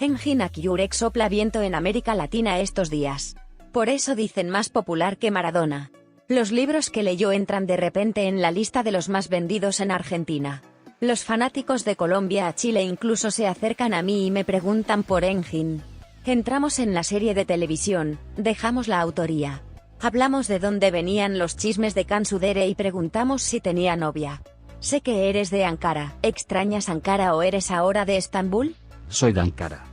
Engin Akyurek sopla viento en América Latina estos días. Por eso dicen más popular que Maradona. Los libros que leyó entran de repente en la lista de los más vendidos en Argentina. Los fanáticos de Colombia a Chile incluso se acercan a mí y me preguntan por Engin. Entramos en la serie de televisión, dejamos la autoría. Hablamos de dónde venían los chismes de Cansu Dere y preguntamos si tenía novia. Sé que eres de Ankara, ¿extrañas Ankara o eres ahora de Estambul? Soy de Ankara.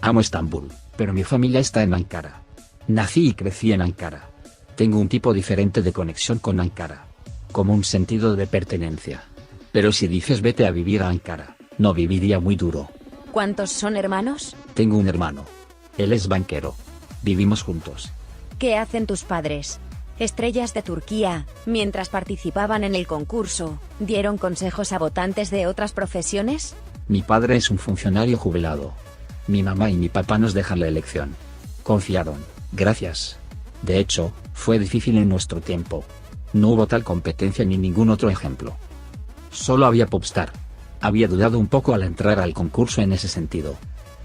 Amo Estambul, pero mi familia está en Ankara. Nací y crecí en Ankara. Tengo un tipo diferente de conexión con Ankara. Como un sentido de pertenencia. Pero si dices vete a vivir a Ankara, no viviría muy duro. ¿Cuántos son hermanos? Tengo un hermano. Él es banquero. Vivimos juntos. ¿Qué hacen tus padres? Estrellas de Turquía, mientras participaban en el concurso, ¿dieron consejos a votantes de otras profesiones? Mi padre es un funcionario jubilado. Mi mamá y mi papá nos dejan la elección. Confiaron, gracias. De hecho, fue difícil en nuestro tiempo. No hubo tal competencia ni ningún otro ejemplo. Solo había Popstar. Había dudado un poco al entrar al concurso en ese sentido.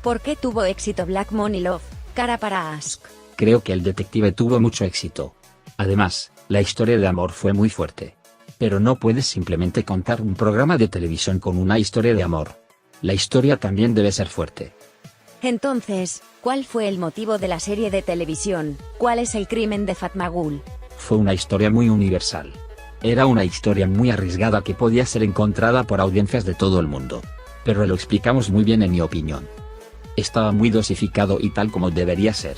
¿Por qué tuvo éxito Black Money Love, Cara para Ask? Creo que el detective tuvo mucho éxito. Además, la historia de amor fue muy fuerte. Pero no puedes simplemente contar un programa de televisión con una historia de amor. La historia también debe ser fuerte. Entonces, ¿cuál fue el motivo de la serie de televisión? ¿Cuál es el crimen de Fatmagul? Fue una historia muy universal. Era una historia muy arriesgada que podía ser encontrada por audiencias de todo el mundo. Pero lo explicamos muy bien en mi opinión. Estaba muy dosificado y tal como debería ser.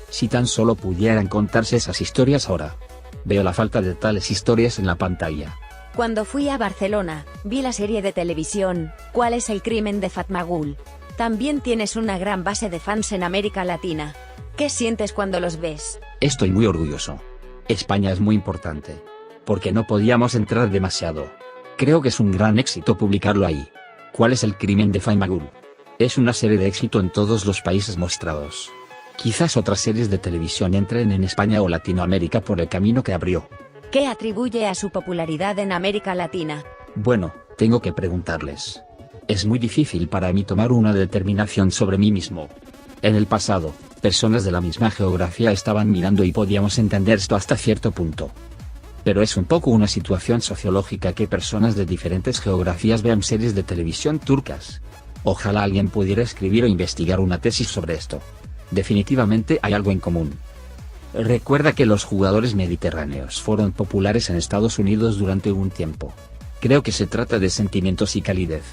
Si tan solo pudieran contarse esas historias ahora. Veo la falta de tales historias en la pantalla. Cuando fui a Barcelona, vi la serie de televisión, ¿Cuál es el crimen de Fatmagul? También tienes una gran base de fans en América Latina. ¿Qué sientes cuando los ves? Estoy muy orgulloso. España es muy importante. Porque no podíamos entrar demasiado. Creo que es un gran éxito publicarlo ahí. ¿Cuál es el crimen de Fatmagul? Es una serie de éxito en todos los países mostrados. Quizás otras series de televisión entren en España o Latinoamérica por el camino que abrió. ¿Qué atribuye a su popularidad en América Latina? Bueno, tengo que preguntarles. Es muy difícil para mí tomar una determinación sobre mí mismo. En el pasado, personas de la misma geografía estaban mirando y podíamos entender esto hasta cierto punto. Pero es un poco una situación sociológica que personas de diferentes geografías vean series de televisión turcas. Ojalá alguien pudiera escribir o investigar una tesis sobre esto. Definitivamente hay algo en común. Recuerda que los jugadores mediterráneos fueron populares en Estados Unidos durante un tiempo. Creo que se trata de sentimientos y calidez.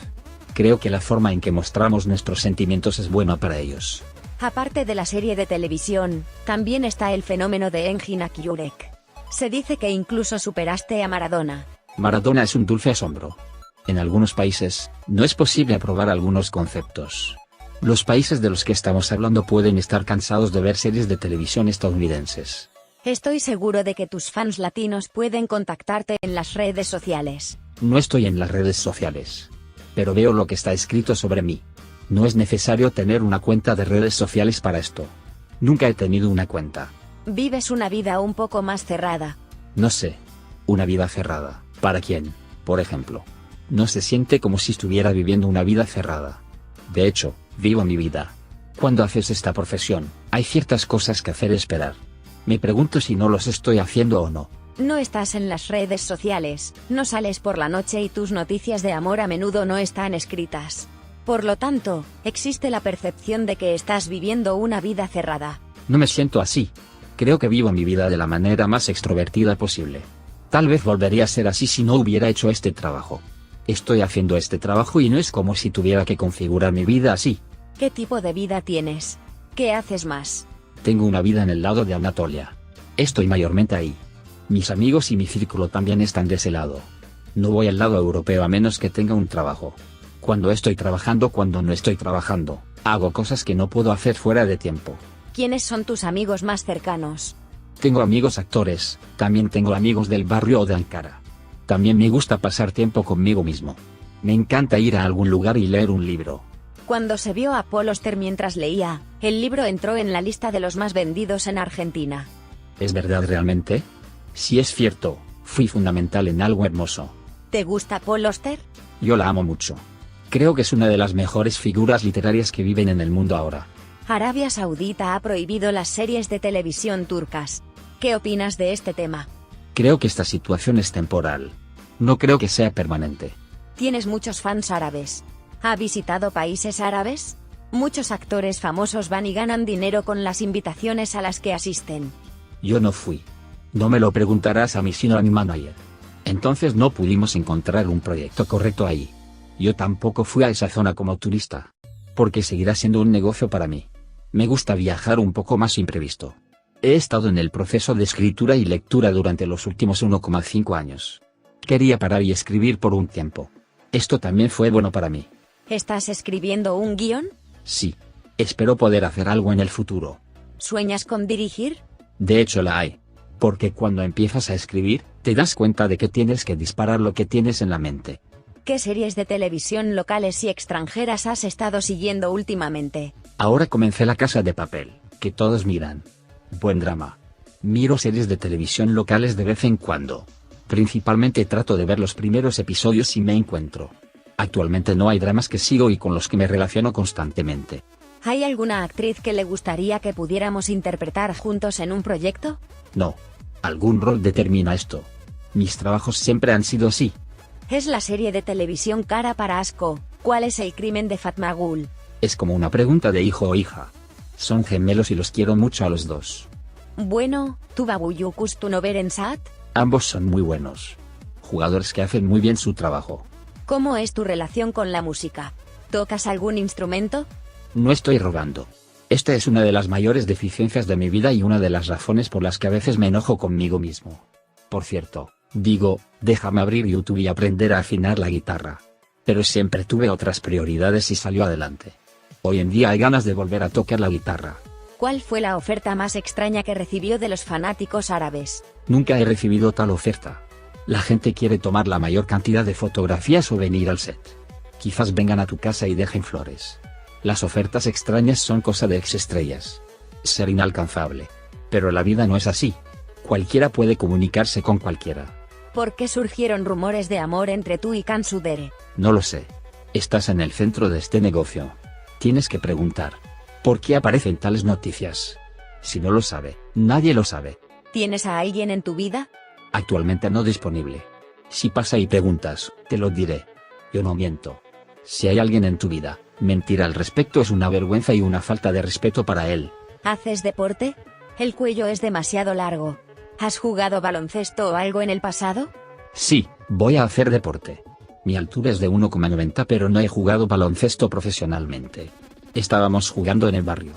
Creo que la forma en que mostramos nuestros sentimientos es buena para ellos. Aparte de la serie de televisión, también está el fenómeno de Engin Akyurek. Se dice que incluso superaste a Maradona. Maradona es un dulce asombro. En algunos países, no es posible aprobar algunos conceptos. Los países de los que estamos hablando pueden estar cansados de ver series de televisión estadounidenses. Estoy seguro de que tus fans latinos pueden contactarte en las redes sociales. No estoy en las redes sociales. Pero veo lo que está escrito sobre mí. No es necesario tener una cuenta de redes sociales para esto. Nunca he tenido una cuenta. Vives una vida un poco más cerrada. No sé. Una vida cerrada. ¿Para quién, por ejemplo? No se siente como si estuviera viviendo una vida cerrada. De hecho, vivo mi vida. Cuando haces esta profesión, hay ciertas cosas que hacer esperar. Me pregunto si no los estoy haciendo o no. No estás en las redes sociales, no sales por la noche y tus noticias de amor a menudo no están escritas. Por lo tanto, existe la percepción de que estás viviendo una vida cerrada. No me siento así. Creo que vivo mi vida de la manera más extrovertida posible. Tal vez volvería a ser así si no hubiera hecho este trabajo. Estoy haciendo este trabajo y no es como si tuviera que configurar mi vida así. ¿Qué tipo de vida tienes? ¿Qué haces más? Tengo una vida en el lado de Anatolia. Estoy mayormente ahí. Mis amigos y mi círculo también están de ese lado. No voy al lado europeo a menos que tenga un trabajo. Cuando estoy trabajando, cuando no estoy trabajando, hago cosas que no puedo hacer fuera de tiempo. ¿Quiénes son tus amigos más cercanos? Tengo amigos actores, también tengo amigos del barrio o de Ankara. También me gusta pasar tiempo conmigo mismo. Me encanta ir a algún lugar y leer un libro. Cuando se vio a Paul Auster mientras leía, el libro entró en la lista de los más vendidos en Argentina. ¿Es verdad realmente? Si es cierto, fui fundamental en algo hermoso. ¿Te gusta Paul Auster? Yo la amo mucho. Creo que es una de las mejores figuras literarias que viven en el mundo ahora. Arabia Saudita ha prohibido las series de televisión turcas. ¿Qué opinas de este tema? Creo que esta situación es temporal. No creo que sea permanente. Tienes muchos fans árabes. ¿Ha visitado países árabes? Muchos actores famosos van y ganan dinero con las invitaciones a las que asisten. Yo no fui. No me lo preguntarás a mí sino a mi manager. Entonces no pudimos encontrar un proyecto correcto ahí. Yo tampoco fui a esa zona como turista. Porque seguirá siendo un negocio para mí. Me gusta viajar un poco más imprevisto. He estado en el proceso de escritura y lectura durante los últimos 1,5 años. Quería parar y escribir por un tiempo. Esto también fue bueno para mí. ¿Estás escribiendo un guión? Sí. Espero poder hacer algo en el futuro. ¿Sueñas con dirigir? De hecho la hay. Porque cuando empiezas a escribir, te das cuenta de que tienes que disparar lo que tienes en la mente. ¿Qué series de televisión locales y extranjeras has estado siguiendo últimamente? Ahora comencé La Casa de Papel, que todos miran. Buen drama. Miro series de televisión locales de vez en cuando. Principalmente trato de ver los primeros episodios si me encuentro. Actualmente no hay dramas que sigo y con los que me relaciono constantemente. ¿Hay alguna actriz que le gustaría que pudiéramos interpretar juntos en un proyecto? No. Algún rol determina esto. Mis trabajos siempre han sido así. Es la serie de televisión Cara para Asco. ¿Cuál es el crimen de Fatma Gul? Es como una pregunta de hijo o hija. Son gemelos y los quiero mucho a los dos. Bueno, ¿Tuba Buyukus tu no ver en Sat? Ambos son muy buenos. Jugadores que hacen muy bien su trabajo. ¿Cómo es tu relación con la música? ¿Tocas algún instrumento? No estoy rogando. Esta es una de las mayores deficiencias de mi vida y una de las razones por las que a veces me enojo conmigo mismo. Por cierto, digo, déjame abrir YouTube y aprender a afinar la guitarra. Pero siempre tuve otras prioridades y salió adelante. Hoy en día hay ganas de volver a tocar la guitarra. ¿Cuál fue la oferta más extraña que recibió de los fanáticos árabes? Nunca he recibido tal oferta. La gente quiere tomar la mayor cantidad de fotografías o venir al set. Quizás vengan a tu casa y dejen flores. Las ofertas extrañas son cosa de exestrellas. Ser inalcanzable. Pero la vida no es así. Cualquiera puede comunicarse con cualquiera. ¿Por qué surgieron rumores de amor entre tú y Can Sudere? No lo sé. Estás en el centro de este negocio. Tienes que preguntar. ¿Por qué aparecen tales noticias? Si no lo sabe, nadie lo sabe. ¿Tienes a alguien en tu vida? Actualmente no disponible. Si pasa y preguntas, te lo diré. Yo no miento. Si hay alguien en tu vida, mentir al respecto es una vergüenza y una falta de respeto para él. ¿Haces deporte? El cuello es demasiado largo. ¿Has jugado baloncesto o algo en el pasado? Sí, voy a hacer deporte. Mi altura es de 1,90 pero no he jugado baloncesto profesionalmente. Estábamos jugando en el barrio.